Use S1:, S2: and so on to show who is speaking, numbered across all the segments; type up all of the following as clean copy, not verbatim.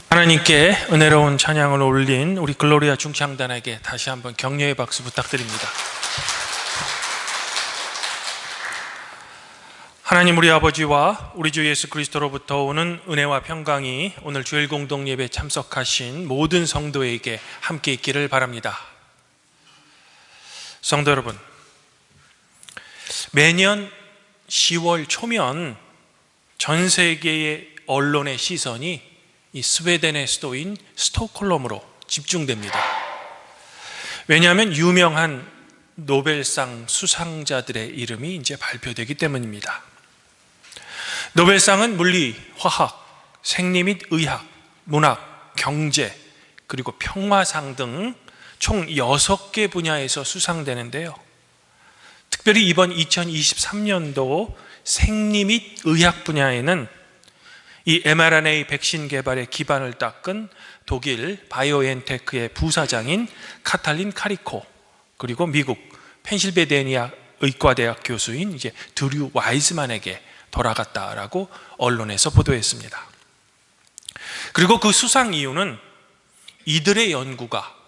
S1: 하나님께 은혜로운 찬양을 올린 우리 글로리아 중창단에게 다시 한번 격려의 박수 부탁드립니다. 하나님 우리 아버지와 우리 주 예수 그리스도로부터 오는 은혜와 평강이 오늘 주일 공동 예배에 참석하신 모든 성도에게 함께 있기를 바랍니다. 성도 여러분, 매년 10월 초면 전 세계의 언론의 시선이 이 스웨덴의 수도인 스톡홀름으로 집중됩니다. 왜냐하면 유명한 노벨상 수상자들의 이름이 이제 발표되기 때문입니다. 노벨상은 물리, 화학, 생리 및 의학, 문학, 경제, 그리고 평화상 등 총 6개 분야에서 수상되는데요. 특별히 이번 2023년도 생리 및 의학 분야에는 이 mRNA 백신 개발의 기반을 닦은 독일 바이오엔테크의 부사장인 카탈린 카리코, 그리고 미국 펜실베이니아 의과대학 교수인 이제 드류 와이즈만에게 돌아갔다라고 언론에서 보도했습니다. 그리고 그 수상 이유는 이들의 연구가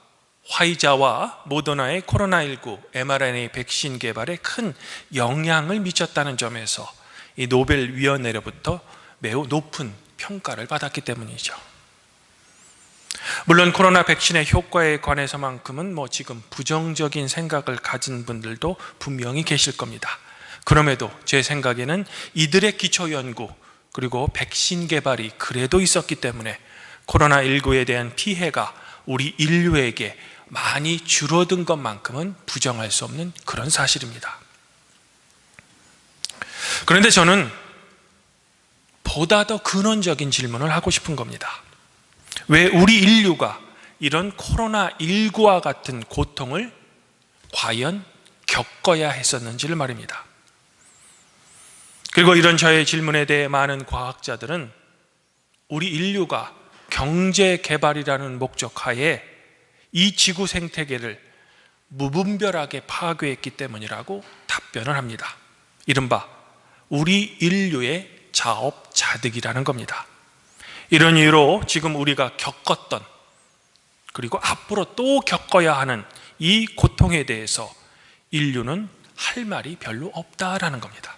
S1: 화이자와 모더나의 코로나19 mRNA 백신 개발에 큰 영향을 미쳤다는 점에서 이 노벨위원회로부터 매우 높은 평가를 받았기 때문이죠. 물론 코로나 백신의 효과에 관해서만큼은 지금 부정적인 생각을 가진 분들도 분명히 계실 겁니다. 그럼에도 제 생각에는 이들의 기초 연구 그리고 백신 개발이 그래도 있었기 때문에 코로나19에 대한 피해가 우리 인류에게 많이 줄어든 것만큼은 부정할 수 없는 그런 사실입니다. 그런데 저는 보다 더 근원적인 질문을 하고 싶은 겁니다. 왜 우리 인류가 이런 코로나19와 같은 고통을 과연 겪어야 했었는지를 말입니다. 그리고 이런 저의 질문에 대해 많은 과학자들은 우리 인류가 경제 개발이라는 목적 하에 이 지구 생태계를 무분별하게 파괴했기 때문이라고 답변을 합니다. 이른바 우리 인류의 자업자득이라는 겁니다. 이런 이유로 지금 우리가 겪었던 그리고 앞으로 또 겪어야 하는 이 고통에 대해서 인류는 할 말이 별로 없다라는 겁니다.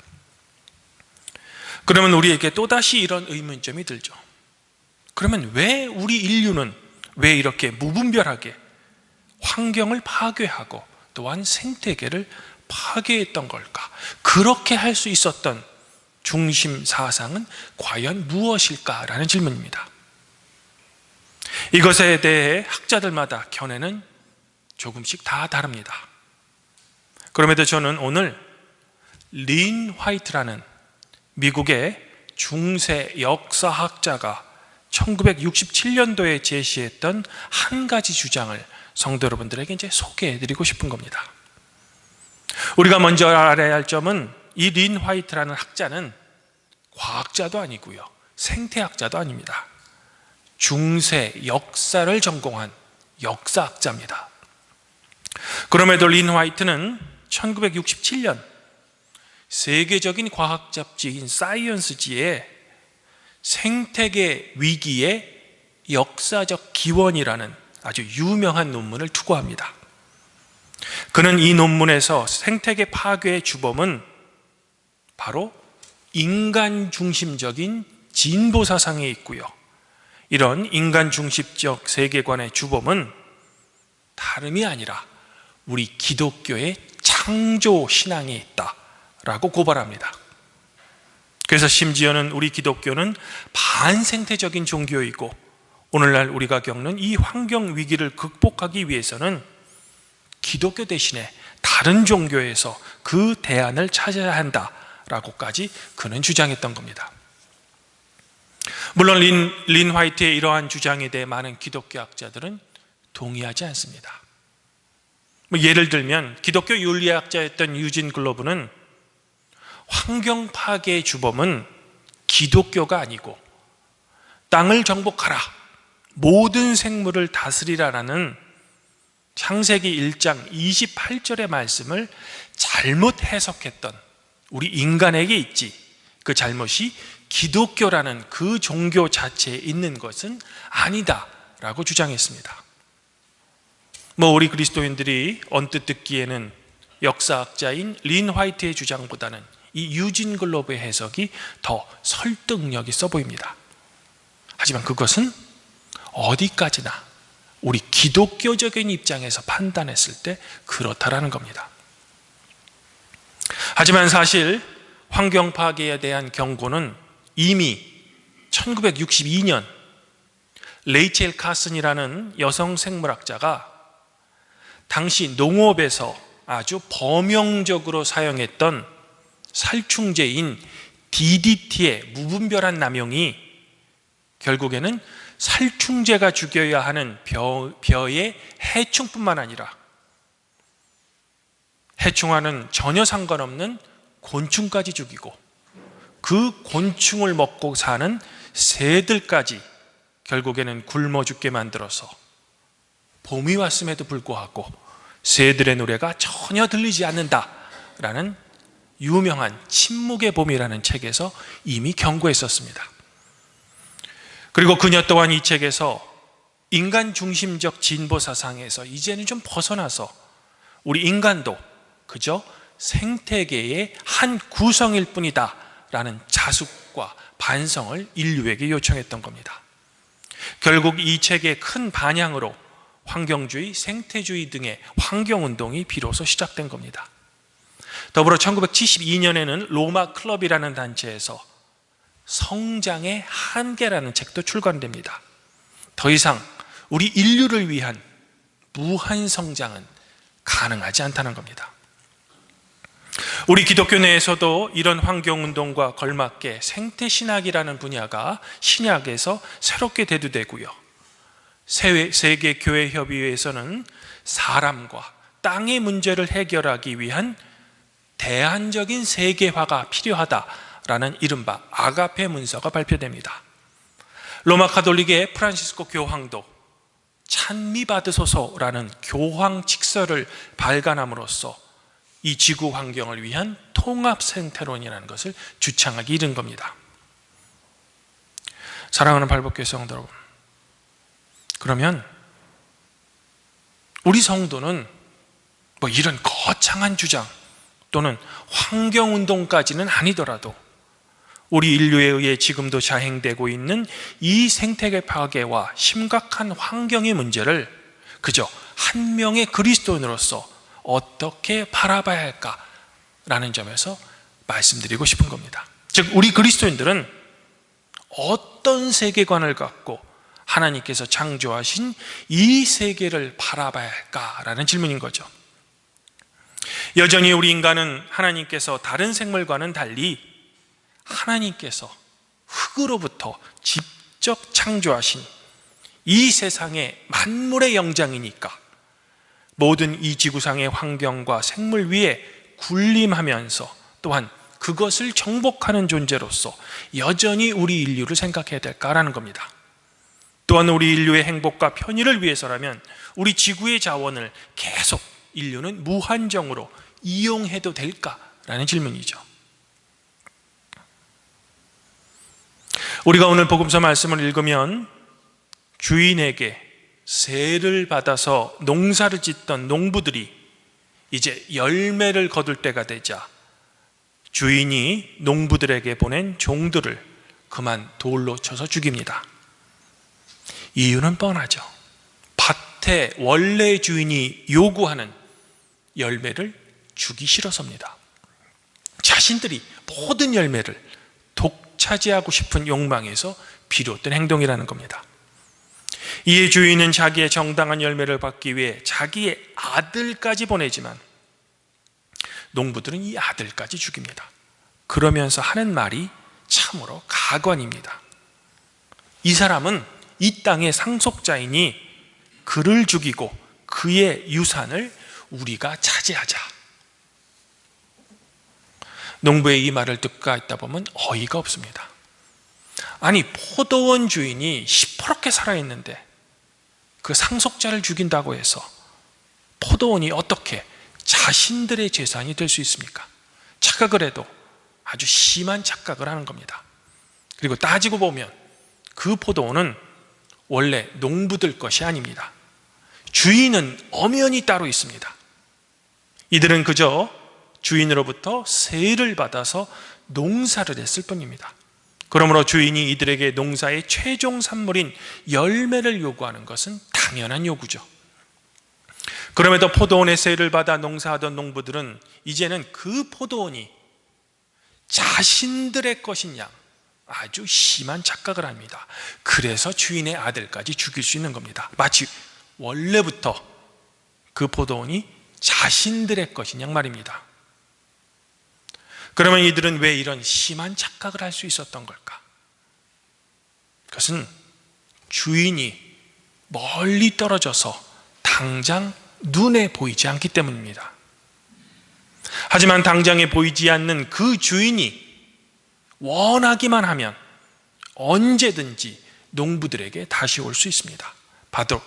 S1: 그러면 우리에게 또다시 이런 의문점이 들죠. 그러면 왜 우리 인류는 왜 이렇게 무분별하게 환경을 파괴하고 또한 생태계를 파괴했던 걸까? 그렇게 할 수 있었던 중심 사상은 과연 무엇일까라는 질문입니다. 이것에 대해 학자들마다 견해는 조금씩 다 다릅니다. 그럼에도 저는 오늘 린 화이트라는 미국의 중세 역사학자가 1967년도에 제시했던 한 가지 주장을 성도 여러분들에게 이제 소개해드리고 싶은 겁니다. 우리가 먼저 알아야 할 점은 이 린 화이트라는 학자는 과학자도 아니고요, 생태학자도 아닙니다. 중세 역사를 전공한 역사학자입니다. 그럼에도 린 화이트는 1967년 세계적인 과학 잡지인 사이언스지에 생태계 위기의 역사적 기원이라는 아주 유명한 논문을 투고합니다. 그는 이 논문에서 생태계 파괴의 주범은 바로 인간 중심적인 진보 사상에 있고요, 이런 인간 중심적 세계관의 주범은 다름이 아니라 우리 기독교의 창조 신앙에 있다라고 고발합니다. 그래서 심지어는 우리 기독교는 반생태적인 종교이고 오늘날 우리가 겪는 이 환경 위기를 극복하기 위해서는 기독교 대신에 다른 종교에서 그 대안을 찾아야 한다라고까지 그는 주장했던 겁니다. 물론 린 화이트의 이러한 주장에 대해 많은 기독교 학자들은 동의하지 않습니다. 예를 들면 기독교 윤리학자였던 유진 글로브는 환경 파괴의 주범은 기독교가 아니고 땅을 정복하라, 모든 생물을 다스리라라는 창세기 1장 28절의 말씀을 잘못 해석했던 우리 인간에게 있지, 그 잘못이 기독교라는 그 종교 자체에 있는 것은 아니다라고 주장했습니다. 우리 그리스도인들이 언뜻 듣기에는 역사학자인 린 화이트의 주장보다는 이 유진 글로브의 해석이 더 설득력 있어 보입니다. 하지만 그것은 어디까지나 우리 기독교적인 입장에서 판단했을 때 그렇다라는 겁니다. 하지만 사실 환경 파괴에 대한 경고는 이미 1962년 레이첼 카슨이라는 여성 생물학자가 당시 농업에서 아주 범용적으로 사용했던 살충제인 DDT의 무분별한 남용이 결국에는 살충제가 죽여야 하는 벼의 해충뿐만 아니라 해충과는 전혀 상관없는 곤충까지 죽이고 그 곤충을 먹고 사는 새들까지 결국에는 굶어 죽게 만들어서 봄이 왔음에도 불구하고 새들의 노래가 전혀 들리지 않는다라는 유명한 침묵의 봄이라는 책에서 이미 경고했었습니다. 그리고 그녀 또한 이 책에서 인간 중심적 진보 사상에서 이제는 좀 벗어나서 우리 인간도 그저 생태계의 한 구성일 뿐이다 라는 자숙과 반성을 인류에게 요청했던 겁니다. 결국 이 책의 큰 반향으로 환경주의, 생태주의 등의 환경운동이 비로소 시작된 겁니다. 더불어 1972년에는 로마 클럽이라는 단체에서 성장의 한계라는 책도 출간됩니다. 더 이상 우리 인류를 위한 무한 성장은 가능하지 않다는 겁니다. 우리 기독교 내에서도 이런 환경운동과 걸맞게 생태신학이라는 분야가 신약에서 새롭게 대두되고요. 세계교회협의회에서는 사람과 땅의 문제를 해결하기 위한 대안적인 세계화가 필요하다라는 이른바 아가페 문서가 발표됩니다. 로마 가톨릭의 프란시스코 교황도 찬미받으소서라는 교황 칙서를 발간함으로써 이 지구 환경을 위한 통합 생태론이라는 것을 주창하기 이른 겁니다. 사랑하는 발복교회 성도 여러분, 그러면 우리 성도는 이런 거창한 주장 또는 환경운동까지는 아니더라도 우리 인류에 의해 지금도 자행되고 있는 이 생태계 파괴와 심각한 환경의 문제를 그저 한 명의 그리스도인으로서 어떻게 바라봐야 할까라는 점에서 말씀드리고 싶은 겁니다. 즉 우리 그리스도인들은 어떤 세계관을 갖고 하나님께서 창조하신 이 세계를 바라봐야 할까라는 질문인 거죠. 여전히 우리 인간은 하나님께서 다른 생물과는 달리 하나님께서 흙으로부터 직접 창조하신 이 세상의 만물의 영장이니까 모든 이 지구상의 환경과 생물 위에 군림하면서 또한 그것을 정복하는 존재로서 여전히 우리 인류를 생각해야 될까라는 겁니다. 또한 우리 인류의 행복과 편의를 위해서라면 우리 지구의 자원을 계속 인류는 무한정으로 이용해도 될까라는 질문이죠. 우리가 오늘 복음서 말씀을 읽으면 주인에게 세를 받아서 농사를 짓던 농부들이 이제 열매를 거둘 때가 되자 주인이 농부들에게 보낸 종들을 그만 돌로 쳐서 죽입니다. 이유는 뻔하죠. 밭의 원래 주인이 요구하는 열매를 주기 싫어서입니다. 자신들이 모든 열매를 독차지하고 싶은 욕망에서 비롯된 행동이라는 겁니다. 이에 주인은 자기의 정당한 열매를 받기 위해 자기의 아들까지 보내지만 농부들은 이 아들까지 죽입니다. 그러면서 하는 말이 참으로 가관입니다. 이 사람은 이 땅의 상속자이니 그를 죽이고 그의 유산을 우리가 차지하자. 농부의 이 말을 듣고 있다 보면 어이가 없습니다. 아니 포도원 주인이 시퍼렇게 살아있는데 그 상속자를 죽인다고 해서 포도원이 어떻게 자신들의 재산이 될 수 있습니까? 착각을 해도 아주 심한 착각을 하는 겁니다. 그리고 따지고 보면 그 포도원은 원래 농부들 것이 아닙니다. 주인은 엄연히 따로 있습니다. 이들은 그저 주인으로부터 세를 받아서 농사를 했을 뿐입니다. 그러므로 주인이 이들에게 농사의 최종 산물인 열매를 요구하는 것은 당연한 요구죠. 그럼에도 포도원의 세를 받아 농사하던 농부들은 이제는 그 포도원이 자신들의 것인 양 아주 심한 착각을 합니다. 그래서 주인의 아들까지 죽일 수 있는 겁니다. 마치 원래부터 그 포도원이 자신들의 것인 양 말입니다. 그러면 이들은 왜 이런 심한 착각을 할 수 있었던 걸까? 그것은 주인이 멀리 떨어져서 당장 눈에 보이지 않기 때문입니다. 하지만 당장에 보이지 않는 그 주인이 원하기만 하면 언제든지 농부들에게 다시 올 수 있습니다.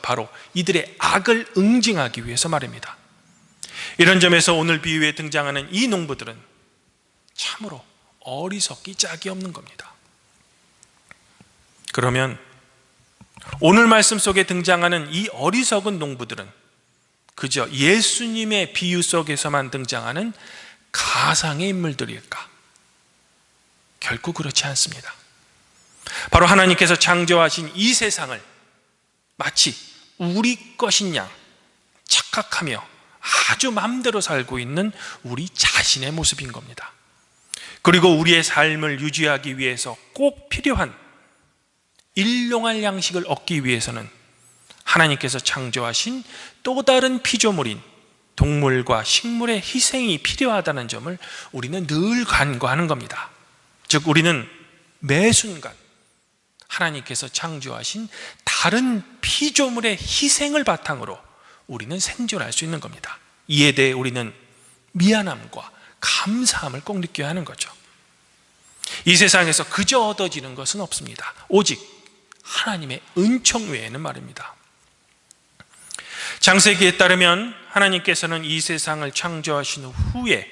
S1: 바로 이들의 악을 응징하기 위해서 말입니다. 이런 점에서 오늘 비유에 등장하는 이 농부들은 참으로 어리석기 짝이 없는 겁니다. 그러면 오늘 말씀 속에 등장하는 이 어리석은 농부들은 그저 예수님의 비유 속에서만 등장하는 가상의 인물들일까? 결코 그렇지 않습니다. 바로 하나님께서 창조하신 이 세상을 마치 우리 것인 양 착각하며 아주 마음대로 살고 있는 우리 자신의 모습인 겁니다. 그리고 우리의 삶을 유지하기 위해서 꼭 필요한 일용할 양식을 얻기 위해서는 하나님께서 창조하신 또 다른 피조물인 동물과 식물의 희생이 필요하다는 점을 우리는 늘 간과하는 겁니다. 즉 우리는 매 순간 하나님께서 창조하신 다른 피조물의 희생을 바탕으로 우리는 생존할 수 있는 겁니다. 이에 대해 우리는 미안함과 감사함을 꼭 느껴야 하는 거죠. 이 세상에서 그저 얻어지는 것은 없습니다. 오직 하나님의 은총 외에는 말입니다. 창세기에 따르면 하나님께서는 이 세상을 창조하신 후에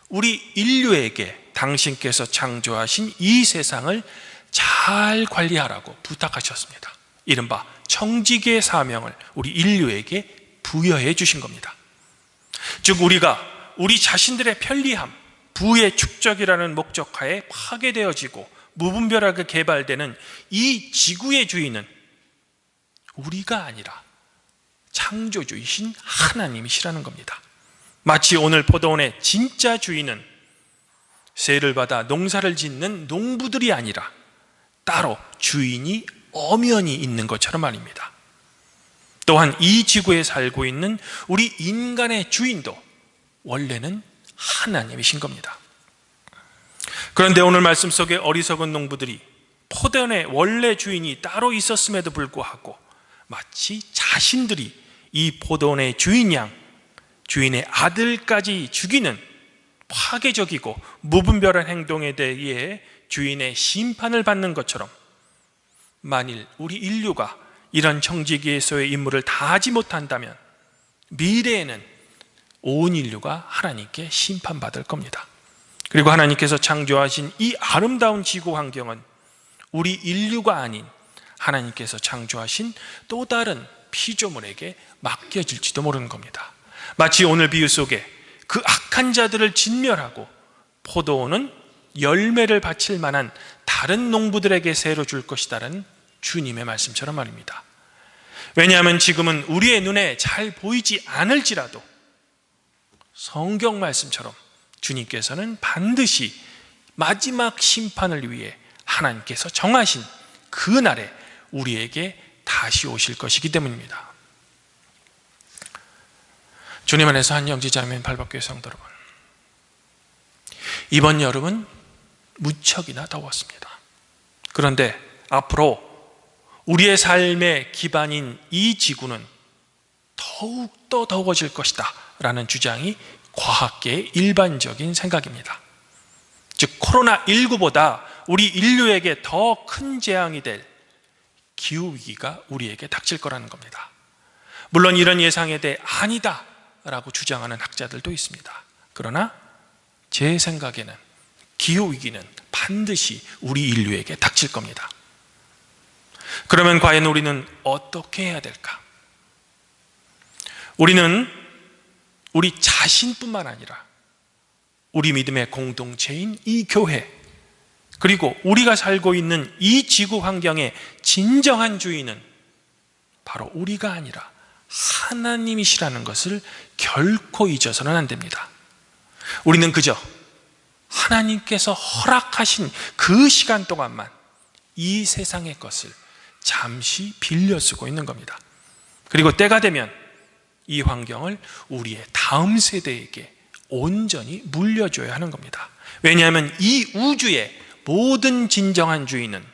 S1: 우리 인류에게 당신께서 창조하신 이 세상을 잘 관리하라고 부탁하셨습니다. 이른바 청지기의 사명을 우리 인류에게 부여해 주신 겁니다. 즉 우리가 우리 자신들의 편리함, 부의 축적이라는 목적하에 파괴되어지고 무분별하게 개발되는 이 지구의 주인은 우리가 아니라 창조주이신 하나님이시라는 겁니다. 마치 오늘 포도원의 진짜 주인은 세를 받아 농사를 짓는 농부들이 아니라 따로 주인이 엄연히 있는 것처럼 말입니다. 또한 이 지구에 살고 있는 우리 인간의 주인도 원래는 하나님이신 겁니다. 그런데 오늘 말씀 속에 어리석은 농부들이 포도원의 원래 주인이 따로 있었음에도 불구하고 마치 자신들이 이 포도원의 주인 양, 주인의 아들까지 죽이는 파괴적이고 무분별한 행동에 대해 주인의 심판을 받는 것처럼 만일 우리 인류가 이런 청지기에서의 임무를 다하지 못한다면 미래에는 온 인류가 하나님께 심판받을 겁니다. 그리고 하나님께서 창조하신 이 아름다운 지구 환경은 우리 인류가 아닌 하나님께서 창조하신 또 다른 피조물에게 맡겨질지도 모르는 겁니다. 마치 오늘 비유 속에 그 악한 자들을 진멸하고 포도원은 열매를 바칠 만한 다른 농부들에게 새로 줄 것이다라는 주님의 말씀처럼 말입니다. 왜냐하면 지금은 우리의 눈에 잘 보이지 않을지라도 성경 말씀처럼 주님께서는 반드시 마지막 심판을 위해 하나님께서 정하신 그 날에 우리에게 다시 오실 것이기 때문입니다. 주님 안에서 한 영지자매 발박교회 성도 여러분, 이번 여름은 무척이나 더웠습니다. 그런데 앞으로 우리의 삶의 기반인 이 지구는 더욱더 더워질 것이다 라는 주장이 과학계의 일반적인 생각입니다. 즉 코로나19보다 우리 인류에게 더 큰 재앙이 될 기후위기가 우리에게 닥칠 거라는 겁니다. 물론 이런 예상에 대해 아니다 라고 주장하는 학자들도 있습니다. 그러나 제 생각에는 기후위기는 반드시 우리 인류에게 닥칠 겁니다. 그러면 과연 우리는 어떻게 해야 될까? 우리는 우리 자신뿐만 아니라 우리 믿음의 공동체인 이 교회, 그리고 우리가 살고 있는 이 지구 환경의 진정한 주인은 바로 우리가 아니라 하나님이시라는 것을 결코 잊어서는 안 됩니다. 우리는 그저 하나님께서 허락하신 그 시간 동안만 이 세상의 것을 잠시 빌려 쓰고 있는 겁니다. 그리고 때가 되면 이 환경을 우리의 다음 세대에게 온전히 물려줘야 하는 겁니다. 왜냐하면 이 우주의 모든 진정한 주인은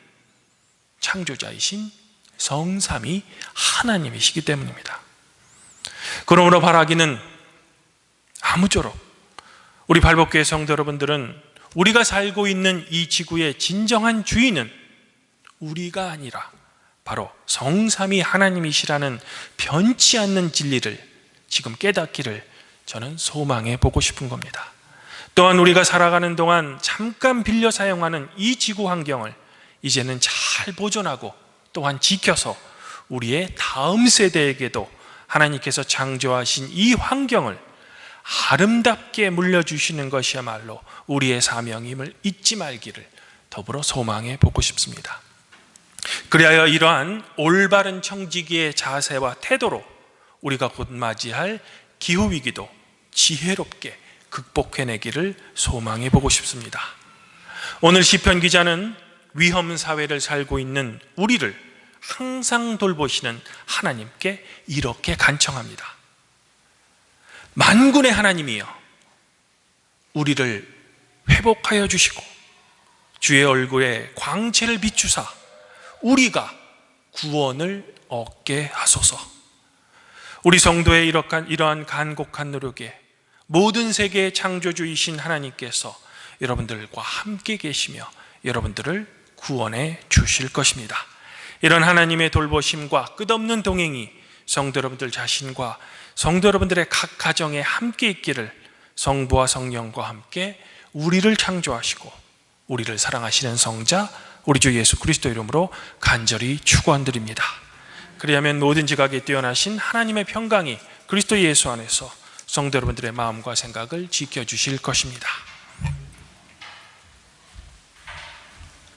S1: 창조자이신 성삼위 하나님이시기 때문입니다. 그러므로 바라기는 아무쪼록 우리 발복교회 성도 여러분들은 우리가 살고 있는 이 지구의 진정한 주인은 우리가 아니라 바로 성삼위 하나님이시라는 변치 않는 진리를 지금 깨닫기를 저는 소망해 보고 싶은 겁니다. 또한 우리가 살아가는 동안 잠깐 빌려 사용하는 이 지구 환경을 이제는 잘 보존하고 또한 지켜서 우리의 다음 세대에게도 하나님께서 창조하신 이 환경을 아름답게 물려주시는 것이야말로 우리의 사명임을 잊지 말기를 더불어 소망해 보고 싶습니다. 그리하여 이러한 올바른 청지기의 자세와 태도로 우리가 곧 맞이할 기후위기도 지혜롭게 극복해내기를 소망해 보고 싶습니다. 오늘 시편 기자는 위험 사회를 살고 있는 우리를 항상 돌보시는 하나님께 이렇게 간청합니다. 만군의 하나님이여, 우리를 회복하여 주시고 주의 얼굴에 광채를 비추사 우리가 구원을 얻게 하소서. 우리 성도의 이러한 간곡한 노력에 모든 세계의 창조주이신 하나님께서 여러분들과 함께 계시며 여러분들을 구원해 주실 것입니다. 이런 하나님의 돌보심과 끝없는 동행이 성도 여러분들 자신과 성도 여러분들의 각 가정에 함께 있기를 성부와 성령과 함께 우리를 창조하시고 우리를 사랑하시는 성자 우리 주 예수 그리스도 이름으로 간절히 축원드립니다. 그리하면 모든 지각에 뛰어나신 하나님의 평강이 그리스도 예수 안에서 성도 여러분들의 마음과 생각을 지켜주실 것입니다.